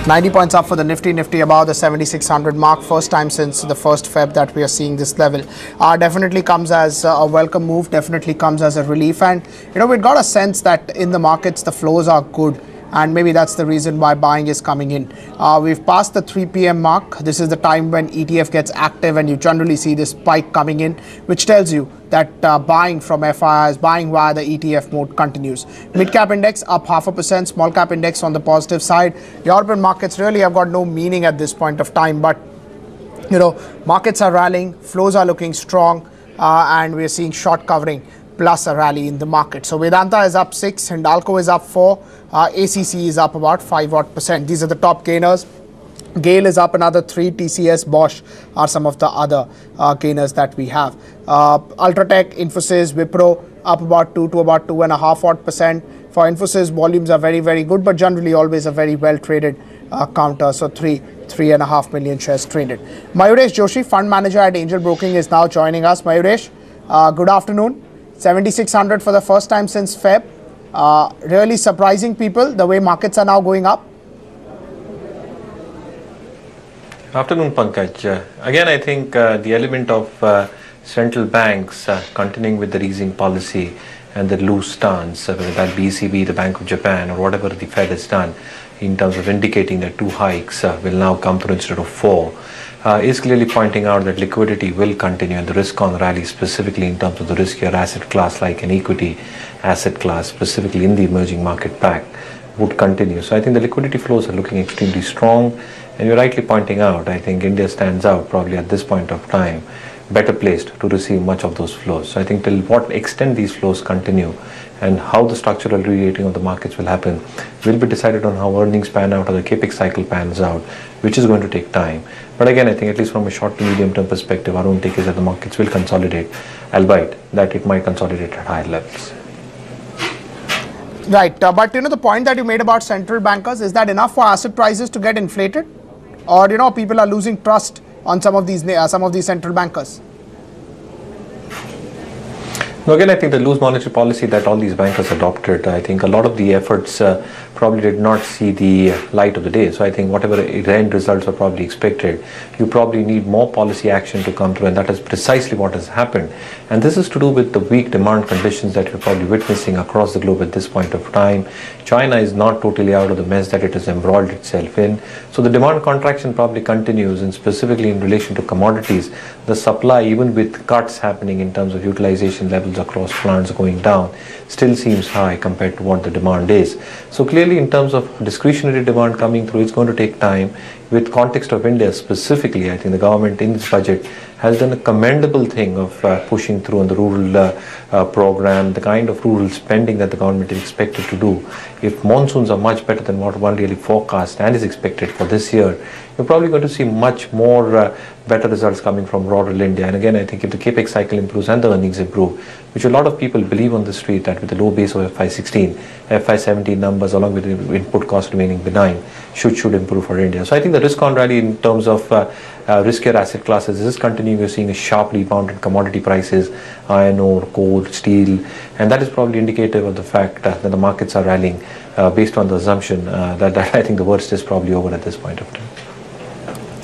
90 points up for the Nifty above the 7600 mark. First time since the 1st Feb that we are seeing this level. Definitely comes as a welcome move, definitely comes as a relief. And, we've got a sense that in the markets, the flows are good. And maybe that's the reason why buying is coming in. We've passed the 3 p.m. mark. This is the time when ETF gets active and you generally see this spike coming in, which tells you that buying from FIIs, buying via the ETF mode continues. Mid-cap index up 0.5%, small-cap index on the positive side. European markets really have got no meaning at this point of time, but markets are rallying, flows are looking strong, and we're seeing short covering plus a rally in the market. So Vedanta is up 6, Hindalco is up 4, ACC is up about 5%. These are the top gainers. GAIL is up another 3, TCS, Bosch are some of the other gainers that we have. Ultratech, Infosys, Wipro up about 2 to about 2.5%. For Infosys, volumes are very, very good, but generally always a very well traded counter. So 3.5 million shares traded. Mayuresh Joshi, fund manager at Angel Broking, is now joining us. Mayuresh, good afternoon. 7600 for the first time since Feb. Really surprising people the way markets are now going up. Afternoon, Pankaj. Again, I think the element of central banks continuing with their easing policy and the loose stance, whether that be ECB, the Bank of Japan, or whatever the Fed has done in terms of indicating that 2 hikes will now come through instead of 4, is clearly pointing out that liquidity will continue and the risk on rally, specifically in terms of the riskier asset class like an equity asset class, specifically in the emerging market pack, would continue. So I think the liquidity flows are looking extremely strong, and you're rightly pointing out, I think India stands out probably at this point of time better placed to receive much of those flows. So I think till what extent these flows continue and how the structural re-rating of the markets will happen will be decided on how earnings pan out or the capex cycle pans out, which is going to take time. But again, I think at least from a short to medium term perspective, our own take is that the markets will consolidate, albeit that it might consolidate at higher levels. Right, but the point that you made about central bankers, is that enough for asset prices to get inflated? Or people are losing trust on some of these central bankers? No, again, I think the loose monetary policy that all these bankers adopted, I think a lot of the efforts probably did not see the light of the day. So I think whatever end results are probably expected, you probably need more policy action to come through, and that is precisely what has happened. And this is to do with the weak demand conditions that we're probably witnessing across the globe at this point of time. China is not totally out of the mess that it has embroiled itself in. So the demand contraction probably continues, and specifically in relation to commodities, the supply, even with cuts happening in terms of utilization levels across plants going down, still seems high compared to what the demand is. So clearly in terms of discretionary demand coming through, it's going to take time. With context of India specifically, I think the government in this budget has done a commendable thing of pushing through on the rural program, the kind of rural spending that the government is expected to do. If monsoons are much better than what one really forecast and is expected for this year, you're probably going to see much more better results coming from rural India. And again, I think if the capex cycle improves and the earnings improve, which a lot of people believe on the street that with the low base of FY16, FY17 numbers along with the input cost remaining benign should improve for India. So I think the risk on rally in terms of riskier asset classes is continuing. We're seeing a sharp rebound in commodity prices, iron ore, coal, steel, and that is probably indicative of the fact that the markets are rallying based on the assumption that I think the worst is probably over at this point of time.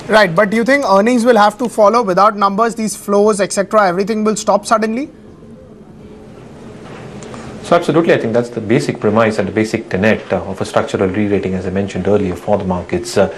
Right, but do you think earnings will have to follow? Without numbers, these flows, etc., everything will stop suddenly? So absolutely, I think that's the basic premise and the basic tenet of a structural re-rating, as I mentioned earlier, for the markets. The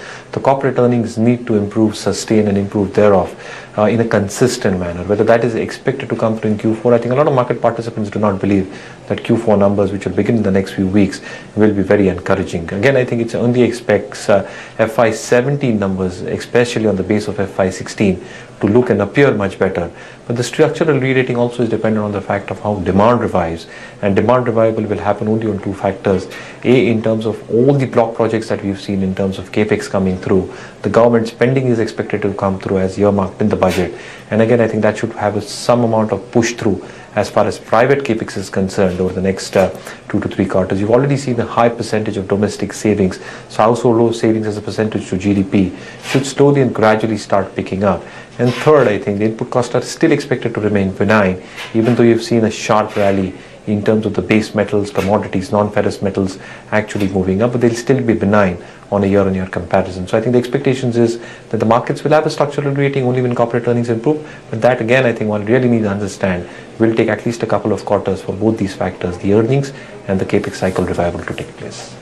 corporate earnings need to improve, sustain and improve thereof in a consistent manner. Whether that is expected to come through in Q4, I think a lot of market participants do not believe that Q4 numbers, which will begin in the next few weeks, will be very encouraging. Again, I think it only expects FY17 numbers, especially on the base of FY16, to look and appear much better. But the structural re-rating also is dependent on the fact of how demand revives, and demand revival will happen only on 2 factors. A, in terms of all the block projects that we've seen in terms of capex coming through, the government spending is expected to come through as earmarked in the budget, and again I think that should have some amount of push through as far as private capex is concerned over the next 2 to 3 quarters. You've already seen a high percentage of domestic savings, so household savings as a percentage to GDP should slowly and gradually start picking up. And third, I think the input costs are still expected to remain benign, even though you've seen a sharp rally in terms of the base metals, commodities, non-ferrous metals actually moving up, but they'll still be benign on a year-on-year comparison. So I think the expectations is that the markets will have a structural rating only when corporate earnings improve. But that again, I think one really needs to understand will take at least a couple of quarters for both these factors, the earnings and the capex cycle revival, to take place.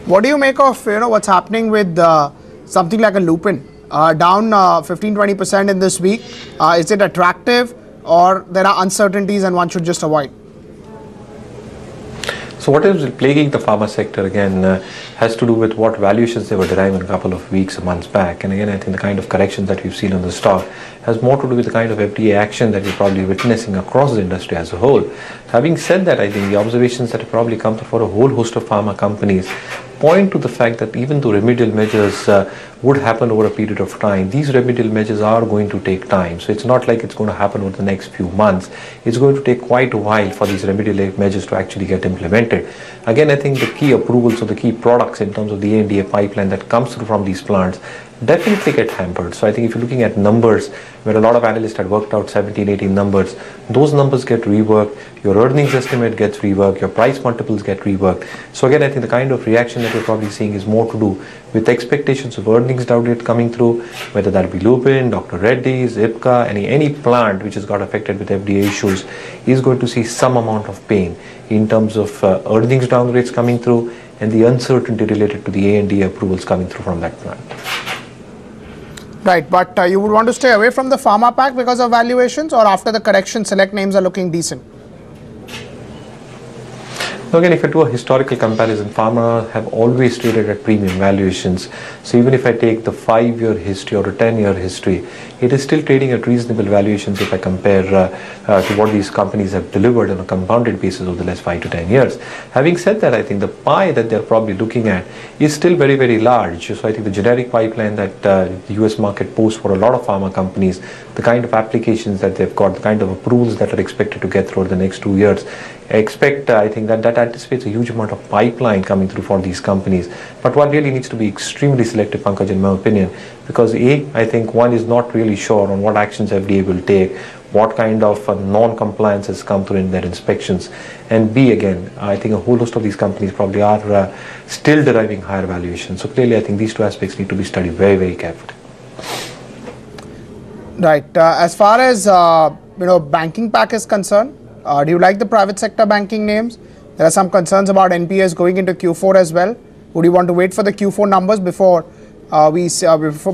What do you make of what's happening with something like a Lupin down 15-20% in this week? Is it attractive, or there are uncertainties and one should just avoid? So what is plaguing the pharma sector again has to do with what valuations they were deriving a couple of weeks or months back. And again, I think the kind of corrections that we've seen on the stock has more to do with the kind of FDA action that we're probably witnessing across the industry as a whole. Having said that, I think the observations that have probably come for a whole host of pharma companies point to the fact that even though remedial measures would happen over a period of time, these remedial measures are going to take time. So it's not like it's going to happen over the next few months. It's going to take quite a while for these remedial measures to actually get implemented. Again, I think the key approvals or the key products in terms of the ANDA pipeline that comes through from these plants definitely get hampered. So I think if you're looking at numbers where a lot of analysts had worked out 17, 18 numbers, those numbers get reworked, your earnings estimate gets reworked, your price multiples get reworked. So again, I think the kind of reaction that we're probably seeing is more to do with expectations of earnings downgrade coming through, whether that be Lupin, Dr. Reddy's, Ipca, any plant which has got affected with FDA issues is going to see some amount of pain in terms of earnings downgrades coming through and the uncertainty related to the ANDA approvals coming through from that plant. Right, but you would want to stay away from the pharma pack because of valuations, or after the correction, select names are looking decent? Now again, if I do a historical comparison, pharma have always traded at premium valuations. So even if I take the 5-year history or a 10-year history, it is still trading at reasonable valuations if I compare to what these companies have delivered on a compounded basis over the last 5 to 10 years. Having said that, I think the pie that they're probably looking at is still very, very large. So I think the generic pipeline that the US market posts for a lot of pharma companies, the kind of applications that they've got, the kind of approvals that are expected to get through over the next 2 years, I think that anticipates a huge amount of pipeline coming through for these companies. But one really needs to be extremely selective, Pankaj, in my opinion, because I think one is not really sure on what actions FDA will take, what kind of non-compliance has come through in their inspections, and B, again, I think a whole host of these companies probably are still deriving higher valuations. So clearly, I think these two aspects need to be studied very, very carefully. Right. As far as banking pack is concerned, do you like the private sector banking names? There are some concerns about NPS going into Q4 as well. Would you want to wait for the Q4 numbers before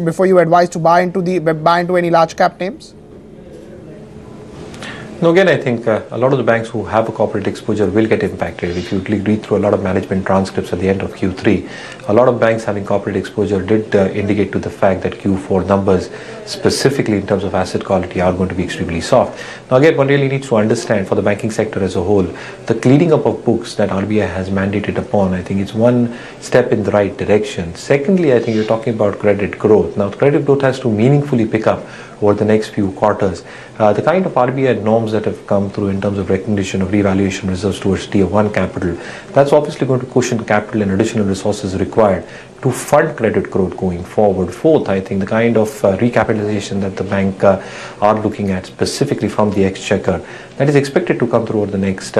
before you advise to buy into any large cap names? No, again, I think a lot of the banks who have a corporate exposure will get impacted. If you read through a lot of management transcripts at the end of Q3, a lot of banks having corporate exposure did indicate to the fact that Q4 numbers, specifically in terms of asset quality, are going to be extremely soft. Now, again, one really needs to understand for the banking sector as a whole, the cleaning up of books that RBI has mandated upon, I think it's one step in the right direction. Secondly, I think you're talking about credit growth. Now, credit growth has to meaningfully pick up over the next few quarters. The kind of RBI norms that have come through in terms of recognition of revaluation reserves towards Tier 1 capital, that's obviously going to cushion capital and additional resources required to fund credit growth going forward. Fourth, I think the kind of recapitalization that the bank are looking at specifically from the exchequer, that is expected to come through over the next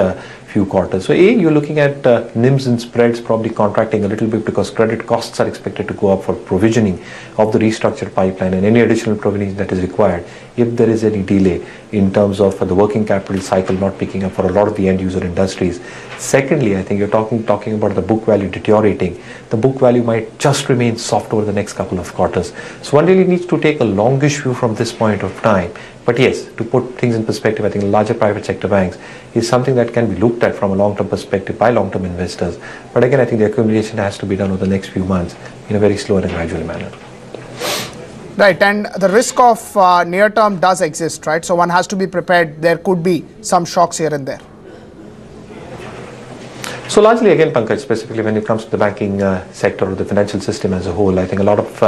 few quarters. So you're looking at NIMs and spreads probably contracting a little bit because credit costs are expected to go up for provisioning of the restructured pipeline and any additional provisioning that is required if there is any delay in terms of the working capital cycle not picking up for a lot of the end user industries. Secondly, I think you're talking about the book value deteriorating. The book value might just remain soft over the next couple of quarters. So one really needs to take a longish view from this point of time. But yes, to put things in perspective, I think larger private sector banks is something that can be looked at from a long-term perspective by long-term investors. But again, I think the accumulation has to be done over the next few months in a very slow and gradual manner. Right, and the risk of near term does exist, right? So one has to be prepared. There could be some shocks here and there. So largely again, Pankaj, specifically when it comes to the banking sector or the financial system as a whole, I think a lot of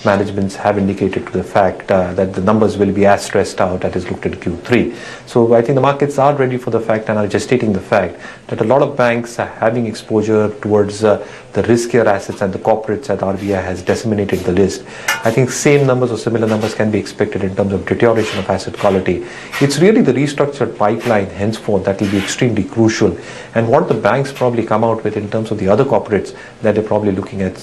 managements have indicated to the fact that the numbers will be as stressed out as is looked at Q3. So I think the markets are ready for the fact and are just stating the fact that a lot of banks are having exposure towards the riskier assets, and the corporates that RBI has disseminated the list. I think same numbers or similar numbers can be expected in terms of deterioration of asset quality. It's really the restructured pipeline henceforth that will be extremely crucial, and what the banks probably come out with in terms of the other corporates that they're probably looking at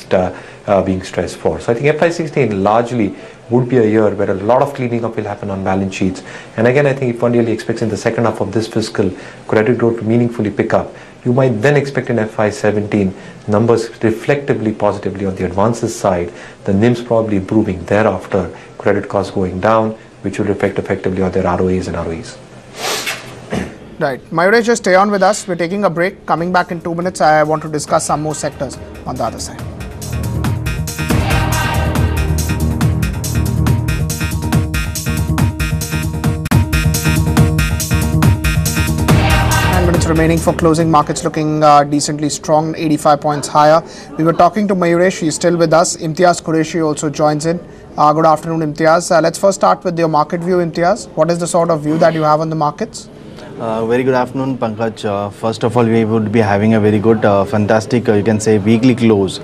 being stressed for. So I think FY16 largely would be a year where a lot of cleaning up will happen on balance sheets. And again, I think if one really expects in the second half of this fiscal credit growth to meaningfully pick up, you might then expect in FY17 numbers reflectively positively on the advances side, the NIMs probably improving thereafter, credit costs going down, which will reflect effectively on their ROAs and ROEs. Right. Mayuresh, just stay on with us. We're taking a break. Coming back in 2 minutes, I want to discuss some more sectors on the other side. Remaining for closing, markets looking decently strong, 85 points higher. We were talking to Mayuresh, he's still with us. Imtiaz Qureshi also joins in. Good afternoon, Imtiaz. Let's first start with your market view, Imtiaz. What is the sort of view that you have on the markets? Very good afternoon, Pankaj. First of all, we would be having a very good, fantastic, you can say, weekly close.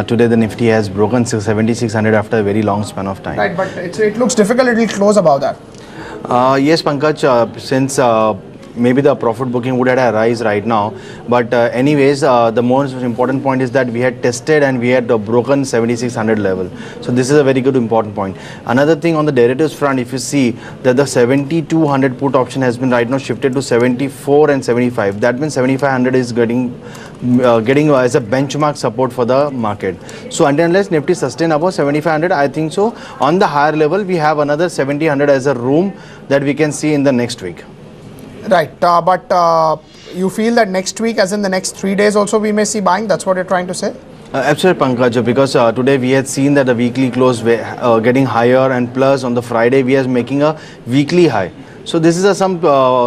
Today, the Nifty has broken 7,600 after a very long span of time. Right, but it looks difficult. It will close above that. Yes, Pankaj, since maybe the profit booking would have rise right now, but anyways, the most important point is that we had tested and we had broken 7,600 level. So this is a very good important point. Another thing on the derivatives front, if you see that the 7,200 put option has been right now shifted to 74 and 75. That means 7,500 is getting as a benchmark support for the market. So until unless Nifty sustain above 7,500, I think so on the higher level we have another 7,000 as a room that we can see in the next week. Right, but you feel that next week, as in the next 3 days also, we may see buying? That's what you're trying to say? Absolutely, Pankaj, because today we had seen that the weekly close getting higher, and plus on the Friday we are making a weekly high. So this is some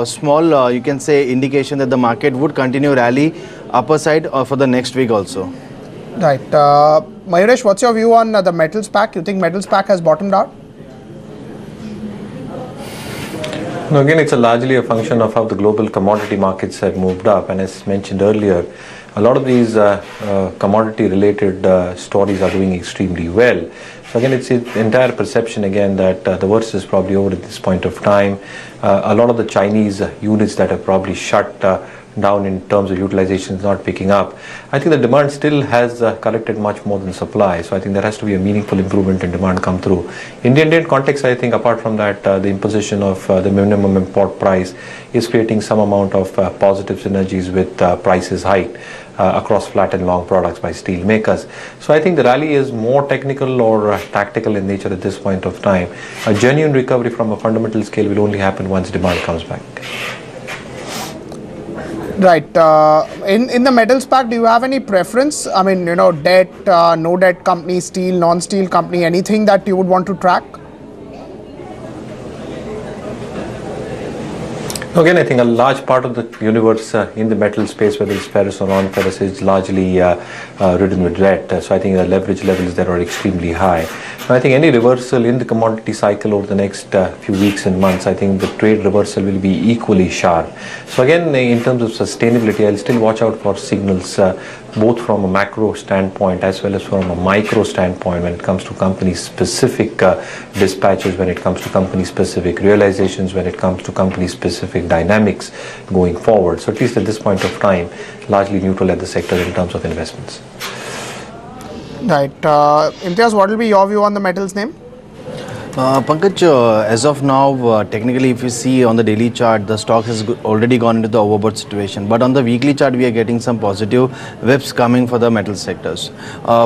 small, you can say, indication that the market would continue rally upper side for the next week also. Right. Mayuresh, what's your view on the metals pack? You think metals pack has bottomed out? No, again, it's largely a function of how the global commodity markets have moved up. And as mentioned earlier, a lot of these commodity-related stories are doing extremely well. So again, it's the entire perception again that the worst is probably over at this point of time. A lot of the Chinese units that have probably shut down in terms of utilization is not picking up. I think the demand still has collected much more than supply. So I think there has to be a meaningful improvement in demand come through. In the Indian context, I think apart from that, the imposition of the minimum import price is creating some amount of positive synergies with prices hiked across flat and long products by steel makers. So I think the rally is more technical or tactical in nature at this point of time. A genuine recovery from a fundamental scale will only happen once demand comes back. Right. In the metals pack, do you have any preference? I mean, you know, debt, no debt company, steel, non-steel company, anything that you would want to track? Again, I think a large part of the universe in the metal space, whether it's ferrous or non-ferrous, is largely ridden with debt. So I think the leverage levels there are extremely high. And I think any reversal in the commodity cycle over the next few weeks and months, I think the trade reversal will be equally sharp. So again, in terms of sustainability, I'll still watch out for signals both from a macro standpoint as well as from a micro standpoint when it comes to company-specific dispatches, when it comes to company-specific realizations, when it comes to company-specific dynamics going forward. So at least at this point of time, largely neutral at the sector in terms of investments. Right. Imtiaz, what will be your view on the metals name? Pankaj, as of now, technically if you see on the daily chart, the stock has already gone into the overbought situation. But on the weekly chart, we are getting some positive whips coming for the metal sectors.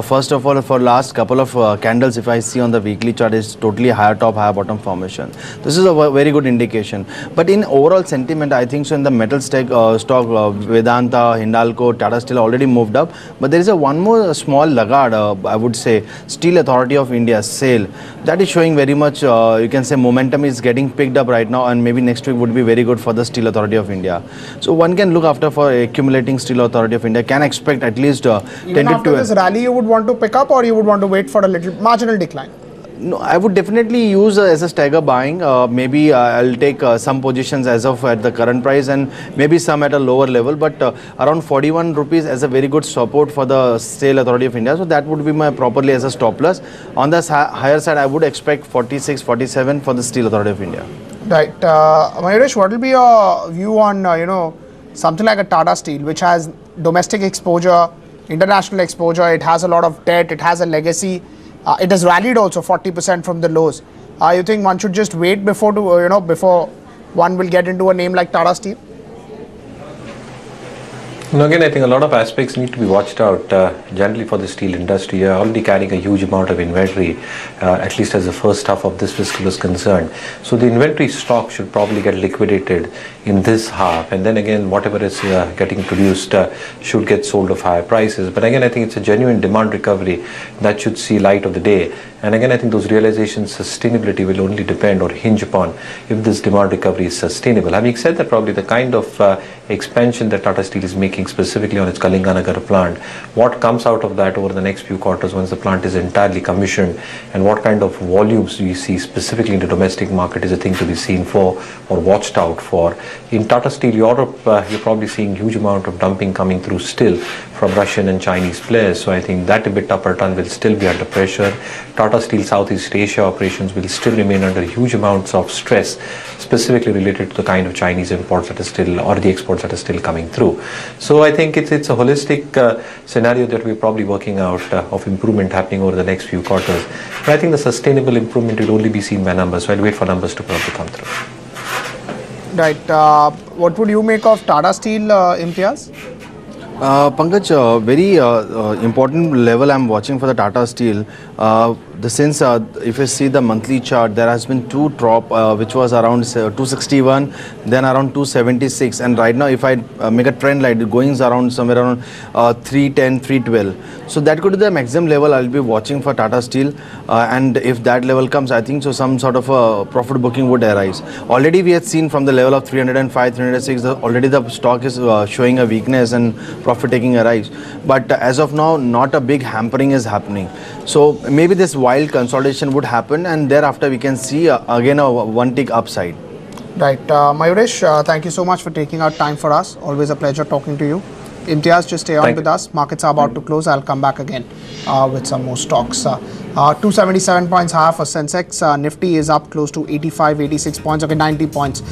First of all, for last couple of candles, if I see on the weekly chart, is totally higher top, higher bottom formation. This is a very good indication. But in overall sentiment, I think so in the metal stock, Vedanta, Hindalco, Tata Steel already moved up. But there is one more small laggard, I would say, Steel Authority of India, SAIL, that is showing very much, you can say, momentum is getting picked up right now, and maybe next week would be very good for the Steel Authority of India. So one can look after for accumulating Steel Authority of India, can expect at least 10 Even after this rally, you would want to pick up, or you would want to wait for a little marginal decline? No, I would definitely use as a stagger buying. Maybe I'll take some positions as of at the current price, and maybe some at a lower level, but around 41 rupees as a very good support for the Steel Authority of India. So that would be my properly as a stop loss. On the higher side, I would expect 46, 47 for the Steel Authority of India. Right. Mayuresh, what will be your view on, something like a Tata Steel, which has domestic exposure, international exposure, it has a lot of debt, it has a legacy. It has rallied also 40% from the lows. You think one should just wait before before one will get into a name like Tata Steel? Now again, I think a lot of aspects need to be watched out generally for the steel industry. You're already carrying a huge amount of inventory, at least as the first half of this fiscal is concerned. So the inventory stock should probably get liquidated in this half, and then again whatever is getting produced should get sold of higher prices. But again, I think it's a genuine demand recovery that should see light of the day. And again, I think those realizations, sustainability will only depend or hinge upon if this demand recovery is sustainable. Having said that, probably the kind of expansion that Tata Steel is making specifically on its Kalinganagar plant, what comes out of that over the next few quarters once the plant is entirely commissioned, and what kind of volumes do you see specifically in the domestic market is a thing to be seen for or watched out for. In Tata Steel Europe, you're probably seeing huge amount of dumping coming through still from Russian and Chinese players. So I think that EBITDA per ton will still be under pressure. Tata Steel Southeast Asia operations will still remain under huge amounts of stress, specifically related to the kind of Chinese imports that are still, or the exports that are still coming through. So I think it's a holistic scenario that we're probably working out of improvement happening over the next few quarters. But I think the sustainable improvement will only be seen by numbers. So I'll wait for numbers to probably come through. Right. What would you make of Tata Steel, Imtiaz? Pankaj, very important level I'm watching for the Tata Steel. Since if you see the monthly chart, there has been two drop, which was around 261, then around 276, and right now if I make a trend line, it going around somewhere around 310, 312. So that could be the maximum level I'll be watching for Tata Steel, and if that level comes, I think so some sort of a profit booking would arise. Already we had seen from the level of 305, 306, already the stock is showing a weakness and profit taking a rise. But as of now, not a big hampering is happening. So maybe this wild consolidation would happen, and thereafter we can see again a one tick upside. Right. Mayuresh, thank you so much for taking out time for us. Always a pleasure talking to you. Imtiaz, just stay on with us. Markets are about to close. I'll come back again with some more stocks. 277 points higher for Sensex. Nifty is up close to 85, 86 points, okay, 90 points.